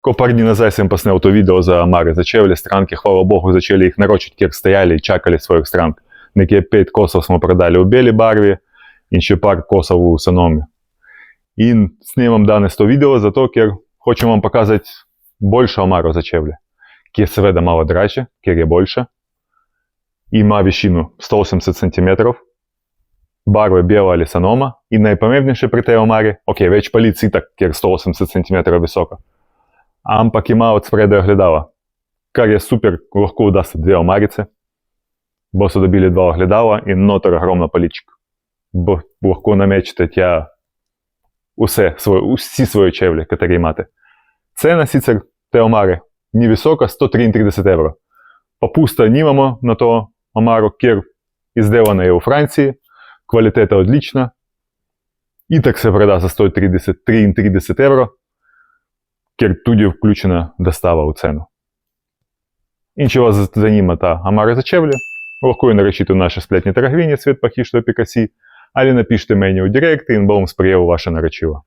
Пару дней назад я поснял то видео за омари, зачевли странки, хвала Богу, зачели их нарочить, кер стояли и чакали своих странк. Неке 5 косов мы продали у белій барві, інші пар косов у саномі. І снимам данное 100 видео, зато кер хочем вам показать больше омару зачевли. Кер сведа мало драче, кер є больше. І ма вещину 180 см. Барви біла лісанома. І найпомітніше при tej омарі, окей, веч поліції так кер 180 см висока. Ампак има от спреда оглядала. Кар є супер легко удасться 2 омариці. Бо са добили 2 оглядала і нотер огромна палічка. Бо легко намечити тя усі свої чевлі, які мати. Цена сіцер те омари невисока, 130 євро. Попуста німамо на то омару, кер іздевана є у Франції, квалітета отлична. І так се прода за 130 євро. Кер туди включена достава у ціну. Інші вас заніма та омари зачевлі, легко наречити у наші сплетні торговині «Свет похищого Пікасі», але напишіть мені у директ, і він вам сприє у ваше наречиво.